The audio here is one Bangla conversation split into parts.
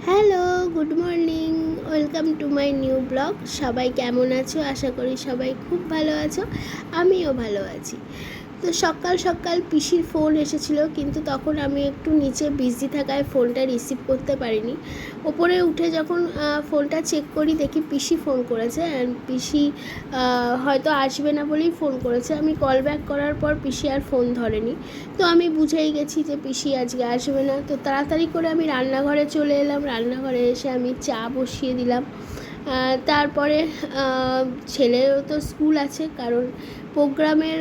Hello, good morning. Welcome to my new blog. সবাই কেমন আছো? আশা করি সবাই খুব ভালো আছো। আমিও ভালো আছি। তো সকাল সকাল পিসির ফোন এসেছিলো, কিন্তু তখন আমি একটু নিচে বিজি থাকায় ফোনটা রিসিভ করতে পারিনি। ওপরে উঠে যখন ফোনটা চেক করি, দেখি পিসি ফোন করেছে। অ্যান্ড পিসি হয়তো আসবে না বলেই ফোন করেছে। আমি কল ব্যাক করার পর পিসি আর ফোন ধরেনি। তো আমি বুঝেই গেছি যে পিসি আজকে আসবে না। তো তাড়াতাড়ি করে আমি রান্নাঘরে চলে এলাম। রান্নাঘরে এসে আমি চা বসিয়ে দিলাম। তারপরে ছেলেরও তো স্কুল আছে, কারণ প্রোগ্রামের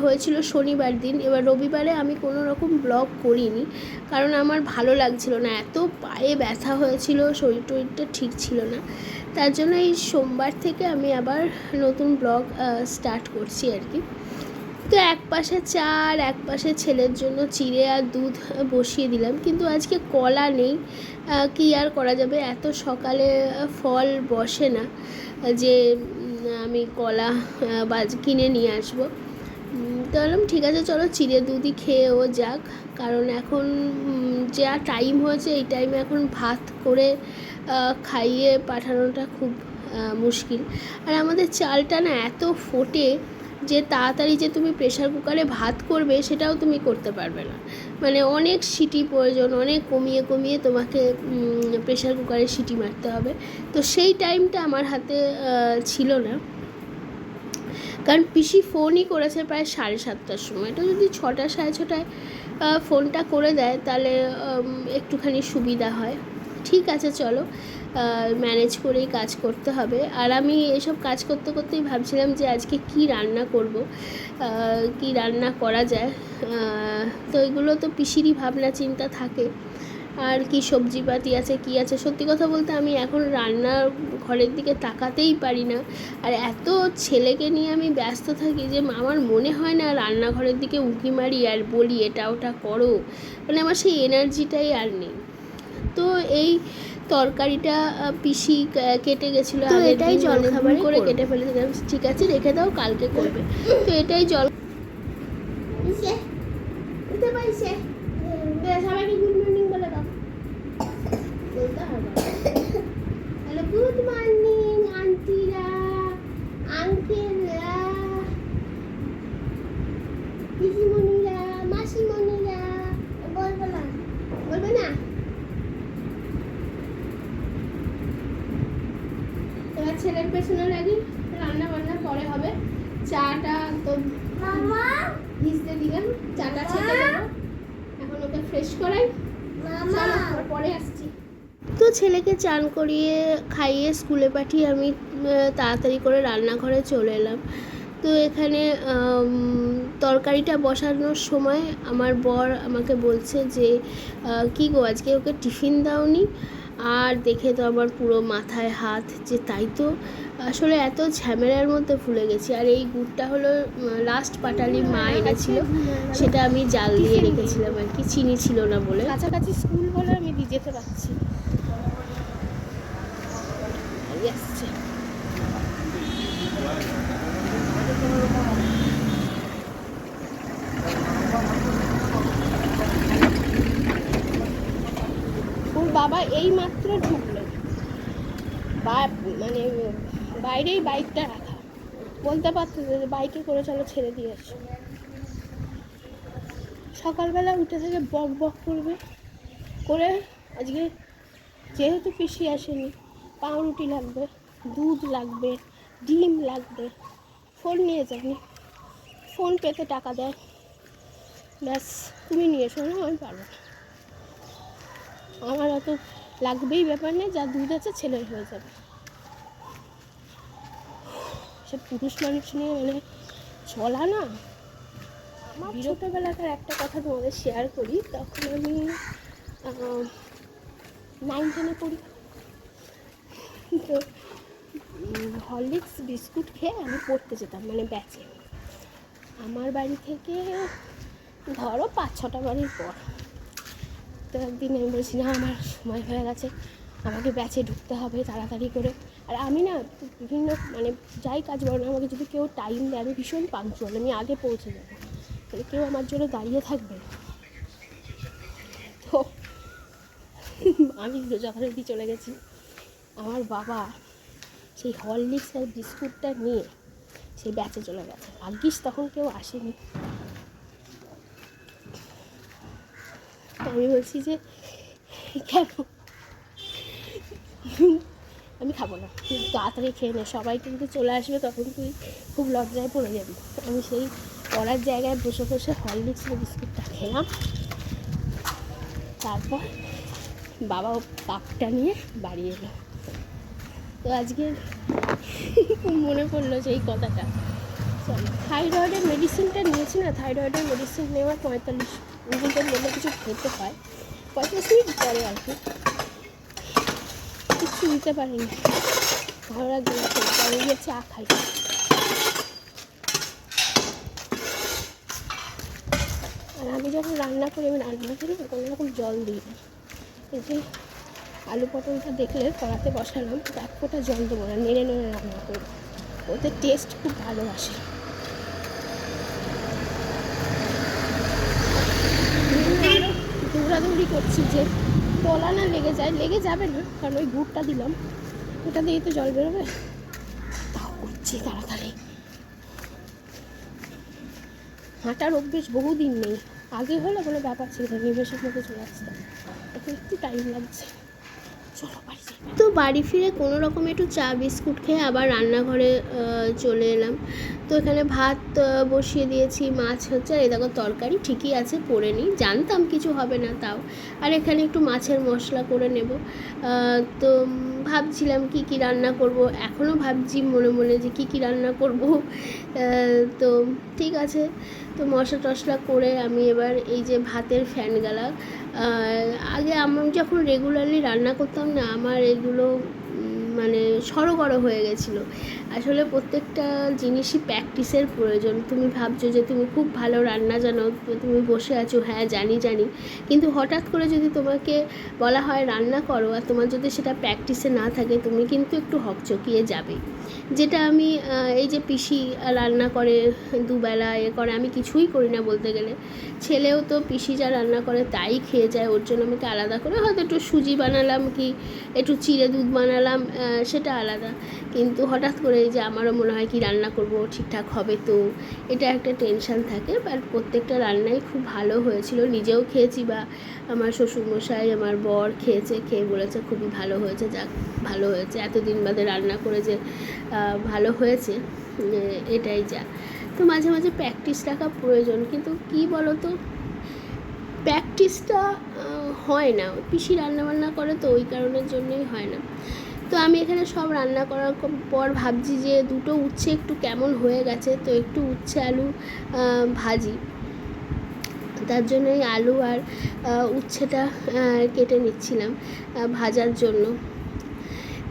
হয়েছিল শনিবার দিন। এবার রবিবারে আমি কোনো রকম ব্লগ করিনি, কারণ আমার ভালো লাগছিল না, এত পায়ে ব্যথা হয়েছিল, শরীর টরীরটা ঠিক ছিল না। তার জন্য এই সোমবার থেকে আমি আবার নতুন ব্লগ স্টার্ট করছি আর কি। তো এক পাশে চা আর এক পাশে ছেলের জন্য চিড়ে আর দুধ বসিয়ে দিলাম, কিন্তু আজকে কলা নেই। কী আর করা যাবে, এত সকালে ফল বসে না যে আমি কলা কিনে নিয়ে আসবো। তো বললাম ঠিক আছে, চলো চিড়ে দুধই খেয়ে ও যাক, কারণ এখন যা টাইম হয়েছে এই টাইমে এখন ভাত করে খাইয়ে পাঠানোটা খুব মুশকিল। আর আমাদের চালটা না এত ফোটে যে তাড়াতাড়ি যে তুমি প্রেশার কুকারে ভাত করবে সেটাও তুমি করতে পারবে না। মানে অনেক সিটি প্রয়োজন, অনেক কমিয়ে কমিয়ে তোমাকে প্রেশার কুকারে সিটি মারতে হবে। তো সেই টাইমটা আমার হাতে ছিল না, কারণ পিসি ফোনই করেছে প্রায় 7:30টার সময়। তো যদি 6টা 6:30টায় ফোনটা করে দেয় তাহলে একটুখানি সুবিধা হয়। ঠিক আছে, চলো ম্যানেজ করেই কাজ করতে হবে। আর আমি এসব কাজ করতে করতেই ভাবছিলাম যে আজকে কি রান্না করব, কি রান্না করা যায়। তো এগুলো তো পিসিরই ভাবনা চিন্তা থাকে, আর কি সবজিপাতি আছে কি আছে। সত্যি কথা বলতে আমি এখন রান্নার ঘরের দিকে তাকাতেই পারি না। আর এত ছেলেকে নিয়ে আমি ব্যস্ত থাকি যে আমার মনে হয় না রান্নাঘরের দিকে উঁকি মারি আর বলি এটা ওটা করো, মানে আমার সেই এনার্জিটাই আর নেই। তো এই তরকারিটা পিসি কেটে গেছিলো, এটাই জল খাবার করে কেটে ফেলেছিলাম। ঠিক আছে, রেখে দাও, কালকে করবে। তো এটাই জল সবাইকে গুড মর্নিং বলে দাও। বলতে হবে। হ্যালো, গুড মর্নিং আন্টিরা, আঙ্কেলরা, দিদিমণিরা, মাসিমণিরা। বলবে না, বলবে না। এবার ছেলের পেছনে লাগি, রান্না বান্না পরে হবে। চাটা তো ভিজতে দিলাম, চাটা ছেঁকে দেবো। এখন ওকে ফ্রেশ করাই, চলো পরে আসছি। তো ছেলেকে চান করিয়ে খাইয়ে স্কুলে পাঠিয়ে আমি তাড়াতাড়ি করে রান্নাঘরে চলে এলাম। তো এখানে তরকারিটা বসানোর সময় আমার বর আমাকে বলছে যে কী গো, আজকে ওকে টিফিন দাওনি? আর দেখে তো আমার পুরো মাথায় হাত, যে তাই তো, আসলে এত ঝামেলার মধ্যে ভুলে গেছি। আর এই গুড়টা হলো লাস্ট পাটালি মা এনেছিল, সেটা আমি জাল দিয়ে রেখেছিলাম আর কি, চিনি ছিল না বলে। কাছাকাছি স্কুল বলে আমি দিয়ে যেতে পারছি। ওর বাবা এই মাত্র ঢুকলো, মানে বাইরেই বাইকটা রাখা, বলতে পারতো যে বাইকে করে চলো ছেড়ে দিয়ে আসো। সকালবেলা উঠে থেকে বক বক করবে করে। আজকে যেহেতু পিসি আসেনি, পাউরুটি লাগবে, দুধ লাগবে, ডিম লাগবে। ফোন নিয়ে যায়নি, ফোন পেতে টাকা দেয়, ব্যাস তুমি নিয়ে এসো। না, আমি পারবো না, আমার অত লাগবেই ব্যাপার নেই, যা দুধ আছে ছেলের হয়ে যাবে। সে পুরুষ মানুষ নিয়ে মানে চলা না। আমার ছোটোবেলাকার একটা কথা তোমাদের শেয়ার করি। তখন আমি 9-10-এ পড়ি। তো হরলিক্স বিস্কুট খেয়ে আমি পড়তে যেতাম, মানে ব্যাচে। আমার বাড়ি থেকে ধরো 5-6টা বাড়ির পর। তো একদিন আমি বলছি না, আমার সময় হয়ে গেছে, আমাকে ব্যাচে ঢুকতে হবে তাড়াতাড়ি করে। আর আমি না বিভিন্ন মানে যাই কাজ বলো না, আমাকে যদি কেউ টাইম দেয়, আমি ভীষণ পাংচুয়াল, আমি আগে পৌঁছে যাবো, তাহলে কেউ আমার জন্য দাঁড়িয়ে থাকবে। তো আমি যথারীতি চলে গেছি। আমার বাবা সেই হরলিক্স আর বিস্কুটটা নিয়ে সেই ব্যাচে চলে গেছে। ভাগ্যিস তখন কেউ আসেনি। আমি বলছি যে কেন, আমি খাবো না, তুই তাড়াতাড়ি খেয়ে নে, সবাই কিন্তু চলে আসবে, তখন তুই খুব লজ্জায় পড়ে যাবি। আমি সেই পড়ার জায়গায় বসে বসে হরলিক্স আর বিস্কুটটা খেলাম। তারপর বাবা কাপটা নিয়ে বাড়ি এলো। তো আজকে মনে পড়লো সেই কথাটা। চলো, থাইরয়েডের মেডিসিনটা নিয়েছি না, থাইরয়েডের মেডিসিন নেওয়ার 45 মিনিটের মধ্যে কিছু খেতে হয়, 45 মিনিট পরে আর কি। কিছু দিতে পারিনি, ভালো লাগবে না, আমি গিয়ে চা খাই। আর আমি যখন রান্না করি, আমি রান্না করি কোনো রকম জল দিই না। এই যে আলু পটলটা দেখলে কড়াতে বসালাম, এক ফোঁটা জল দেবো না, নেড়ে নেড়ে রান্না করবো, ওতে টেস্ট খুব ভালো আসে। আরও দৌড়াদৌড়ি করছি যে তলা না লেগে যায়, লেগে যাবে না, কারণ ওই গুড়টা দিলাম, ওটা দিয়েই তো জল বেরোবে, তাও করছি তাড়াতাড়ি। হাঁটার অভ্যেস বহুদিন নেই, আগে হলে কোনো ব্যাপার ছিল না, নিমেষের মধ্যে চলে আসতাম, এখন একটু টাইম লাগছে। চলো বাড়ি যাই। তো বাড়ি ফিরে কোনো রকম একটু চা বিস্কুট খেয়ে আবার রান্নাঘরে চলে এলাম। তো এখানে ভাত বসিয়ে দিয়েছি, মাছ হচ্ছে, আর এই দেখো তরকারি ঠিকই আছে, করে নিই, জানতাম কিছু হবে না তাও। আর এখানে একটু মাছের মশলা করে নেব। তো ভাবছিলাম কি কি রান্না করব, এখনও ভাবছি মনে মনে যে কি কি রান্না করব। তো ঠিক আছে, তো মশলা টশলা করে আমি এবার এই যে ভাতের ফ্যান গালা, আগে আমি যখন রেগুলারলি রান্না করতাম না, আমার এগুলো মানে সড়গড় হয়ে গেছিলো। আসলে প্রত্যেকটা জিনিসই প্র্যাকটিসের প্রয়োজন। তুমি ভাবছো যে তুমি খুব ভালো রান্না জানো, তুমি বসে আছো, হ্যাঁ জানি, কিন্তু হঠাৎ করে যদি তোমাকে বলা হয় রান্না করো, আর তোমার যদি সেটা প্র্যাকটিসে না থাকে, তুমি কিন্তু একটু হকচকিয়ে যাবে। যেটা আমি এই যে পিসি রান্না করে দুবেলা করে, আমি কিছুই করি না বলতে গেলে। ছেলেও তো পিসি যা রান্না করে তাই খেয়ে যায়, ওর জন্য আমাকে আলাদা করে হয়তো একটু সুজি বানালাম কি একটু চিড়ে দুধ বানালাম, সেটা আলাদা। কিন্তু হঠাৎ করে এই যে আমারও মনে হয় কি রান্না করব, ঠিকঠাক হবে তো, এটা একটা টেনশান থাকে। বাট প্রত্যেকটা রান্নাই খুব ভালো হয়েছিল, নিজেও খেয়েছি বা আমার শ্বশুরমশাই আমার বর খেয়েছে, খেয়ে বলেছে খুবই ভালো হয়েছে, যাক ভালো হয়েছে, এতদিন বাদে রান্না করে যে ভালো হয়েছে, এটাই যা। তো মাঝে মাঝে প্র্যাকটিস রাখা প্রয়োজন, কিন্তু কী বলো তো, প্র্যাকটিসটা হয় না, পিসি রান্নাবান্না করে তো ওই কারণের জন্যই হয় না। তো আমি এখানে সব রান্না করার পর ভাবছি যে দুটো উচ্ছে একটু কেমন হয়ে গেছে, তো একটু উচ্ছে আলু ভাজি, তার জন্যই আলু আর উচ্ছেটা কেটে নিচ্ছিলাম ভাজার জন্য।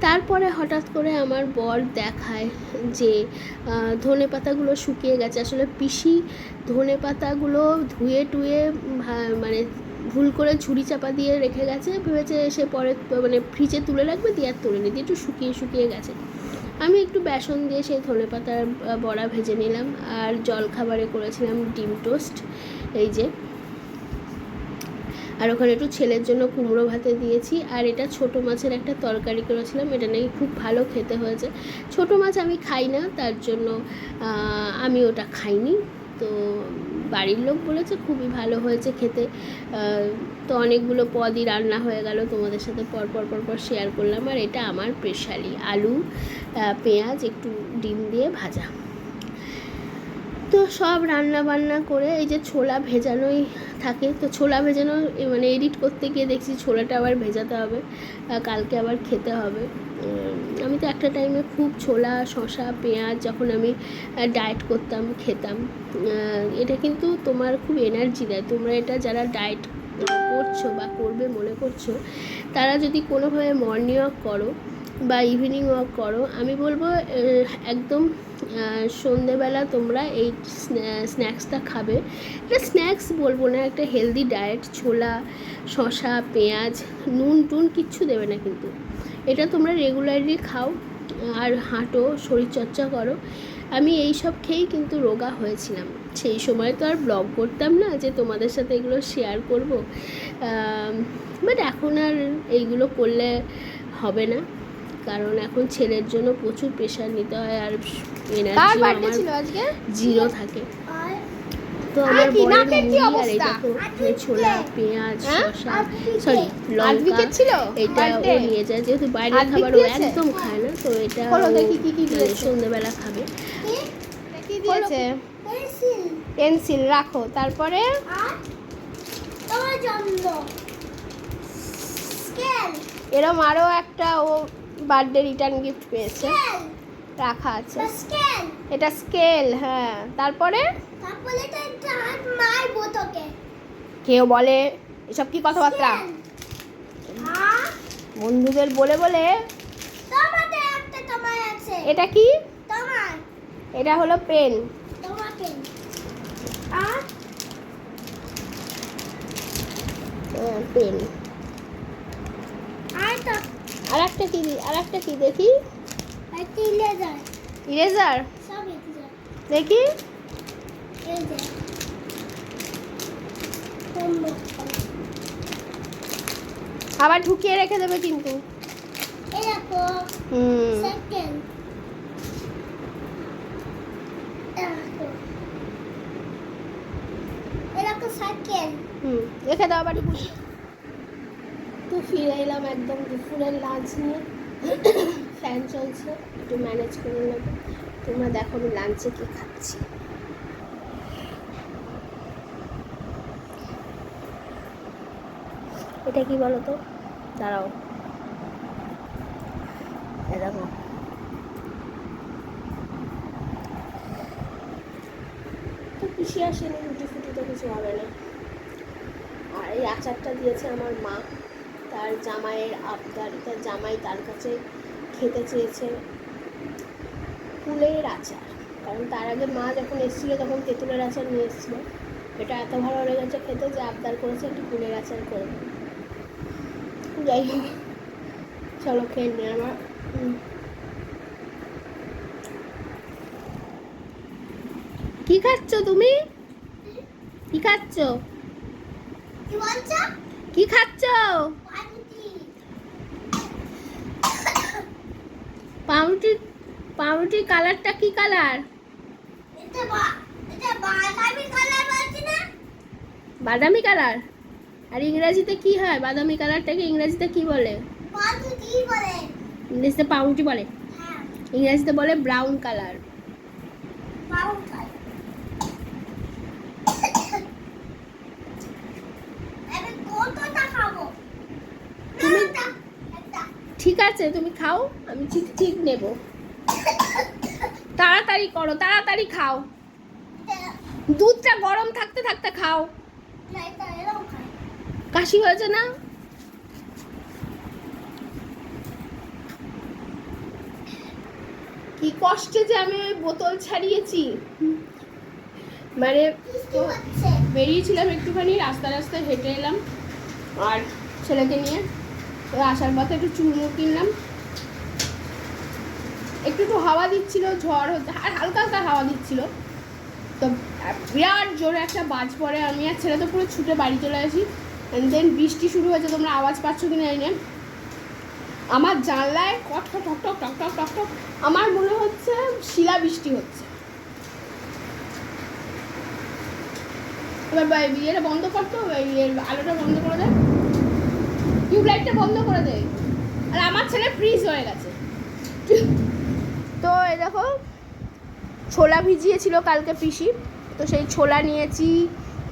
তারপরে হঠাৎ করে আমার বর দেখায় যে ধনে পাতাগুলো শুকিয়ে গেছে। আসলে পিসি ধনে পাতাগুলো ধুয়ে টুয়ে মানে ভুল করে ঝুড়ি চাপা দিয়ে রেখে গেছে, ভেবেছে এসে পরে মানে ফ্রিজে তুলে রাখবে, দিয়ে আর তুলে নিতে, একটু শুকিয়ে গেছে। আমি একটু বেসন দিয়ে সেই ধনে পাতার বড়া ভেজে নিলাম, আর জলখাবারে করেছিলাম ডিম টোস্ট, এই যে। আর ওখানে একটু ছেলের জন্য কুমড়ো ভাতে দিয়েছি, আর এটা ছোটো মাছের একটা তরকারি করেছিলাম, এটা নাকি খুব ভালো খেতে হয়েছে। ছোটো মাছ আমি খাই না, তার জন্য আমি ওটা খাইনি। তো বাড়ির লোক বলেছে খুবই ভালো হয়েছে খেতে। তো অনেকগুলো পদই রান্না হয়ে গেল, তোমাদের সাথে পরপর শেয়ার করলাম। আর এটা আমার স্পেশালি আলু পেঁয়াজ একটু ডিম দিয়ে ভাজা। তো সব রান্না বান্না করে এই যে ছোলা ভেজানোই থাকে, তো ছোলা ভেজানো মানে এডিট করতে গিয়ে দেখছি ছোলাটা আবার ভেজাতে হবে, কালকে আবার খেতে হবে। আমি তো একটা টাইমে খুব ছোলা শসা পেঁয়াজ যখন আমি ডায়েট করতাম খেতাম। এটা কিন্তু তোমার খুব এনার্জি দেয়। তোমরা এটা যারা ডায়েট করছো বা করবে মনে করছো, তারা যদি কোনোভাবে মর্নিং ওয়াক করো বা ইভিনিং ওয়াক করো, আমি বলবো একদম সন্ধেবেলা তোমরা এই স্ন্যাক্সটা খাবে। এটা স্ন্যাক্স বলবো না, একটা হেলদি ডায়েট। ছোলা শসা পেঁয়াজ নুন টুন কিচ্ছু দেবে না, কিন্তু এটা তোমরা রেগুলারলি খাও আর হাঁটো, শরীরচর্চা করো। আমি এই সব খেয়েই কিন্তু রোগা হয়েছিলাম, সেই সময় তো আর ব্লগ করতাম না যে তোমাদের সাথে এগুলো শেয়ার করব, বাট এখন আর এইগুলো করলে হবে না, কারণ এখন ছেলের জন্য প্রচুর প্রেশার নিতে হয় আর এনার্জি আমার জিরো থাকে। তো আমার বড় মুড়ি আর এটা তো ছোলা, পেঁয়াজ, শসা, সরি লঙ্কা, এটা ও নিয়ে যায়, যেহেতু বাইরের খাবার ও একদম খায় না, তো এটা সন্ধ্যেবেলা খাবে। কি দিয়েছে? পেন্সিল রাখো। তারপরে এরম আরো একটা ও বার্থডে রিটার্ন গিফট পেয়েছে, রাখা আছে। এটা স্কেল। হ্যাঁ, তারপরে কেউ বলে এসব কি কথাবার্তা বন্ধুদের বলে বলে। এটা কি? এটা হলো পেন। পেন। আর একটা কি? দেখি। ইরেজার দেখি। আবার ঢুকিয়ে রেখে দেবে কিন্তু। রেখে দাও আবার। তো ফিরে এলাম একদম দুপুরের লাঞ্চ নিয়ে। ফ্যান চলছে, একটু ম্যানেজ করে নেব। তোমরা দেখো আমি লাঞ্চে কি খাচ্ছি। এটা কি বলো তো, দাঁড়াও, দেখো তো পিসি আসেনি, রুটি ফুটি তো কিছু হবে না। আর এই আচারটা দিয়েছে আমার মা, তার জামাইয়ের আবদার, তার জামাই তার কাছে খেতে চেয়েছে কুলের আচার, কারণ তার আগে মা যখন এসেছিলো তখন তেঁতুলের আচার নিয়ে এসেছিলো। এটা এত ভালো লেগেছে খেতে যে আবদার করেছে একটু কুলের আচার করে। যাই হোক, চলো খেয়ে নিয়ে আমার। কি খাচ্ছ তুমি? কি খাচ্ছ? কি খাচ্ছ? পাউরুটি। পাউরুটির কালারটা কি কালার? বাদামি কালার। আর ইংরেজিতে কি হয়? বাদামি কালারটাকে ইংরেজিতে কি বলে? ইংরেজিতে পাউরুটি বলে, ইংরেজিতে বলে ব্রাউন কালার। ঠিক আছে, তুমি খাও, আমি ঠিক নেব। তাড়াতাড়ি করো, তাড়াতাড়ি খাও, দুধটা গরম থাকতে থাকতে খাও। কাশি হয়েছে না? কি কষ্টে যে আমি ওই বোতল ছাড়িয়েছি, মানে বেরিয়েছিলাম একটুখানি, রাস্তায় হেঁটে এলাম আর ছেলেকে নিয়ে। তো আসার পথে একটু চুরমুর কিনলাম, একটু হাওয়া দিচ্ছিল, ঝড় হচ্ছে আর হালকা হালকা হাওয়া দিচ্ছিল, তো বিরাট জোরে একটা বাজ পড়ে। আমি আর ছেলে তো পুরো ছুটে বাড়ি চলে আসি। অ্যান্ড দেন বৃষ্টি শুরু হয়েছে, তোমরা আওয়াজ পাচ্ছ কিনা জানি না। আমার জানলায় কটক টক টক টক টক টক টক, আমার মনে হচ্ছে শিলা বৃষ্টি হচ্ছে। এবার ইয়েটা বন্ধ করতো, আলোটা বন্ধ করে দেয়, টিউবলাইটটা বন্ধ করে দেয়, আর আমার ছেলে ফ্রিজ হয়ে গেছে। তো এই দেখো, ছোলা ভিজিয়েছিল কালকে পিসি, তো সেই ছোলা নিয়েছি,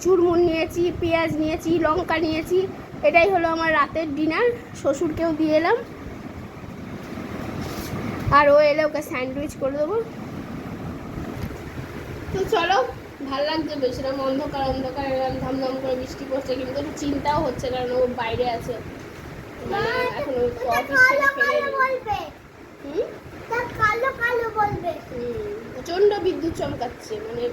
চুরমুর নিয়েছি, পেঁয়াজ নিয়েছি, লঙ্কা নিয়েছি। এটাই হলো আমার রাতের ডিনার। শ্বশুরকেও দিয়ে এলাম, আর ও এলে ওকে স্যান্ডউইচ করে দেবো। তো চলো, ভাল লাগছে বেশ, এরকম অন্ধকার অন্ধকার এরকম ধমধম করে বৃষ্টি পড়ছে, কিন্তু একটু চিন্তাও হচ্ছে কারণ ও বাইরে আছে, মানে এখন ওই অফিস থেকে ফেরে। প্রচণ্ড বিদ্যুৎ চমকাচ্ছে, মানে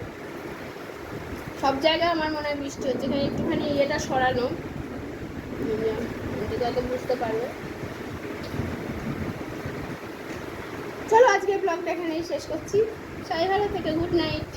সব জায়গায় আমার মনে হয় বৃষ্টি হচ্ছে। এখানে একটুখানি ইয়েটা সরানো, হয়তো বুঝতে পারবে। চলো আজকে ব্লগটা এখানেই শেষ করছি। সবাই ভালো থেকে, গুড নাইট।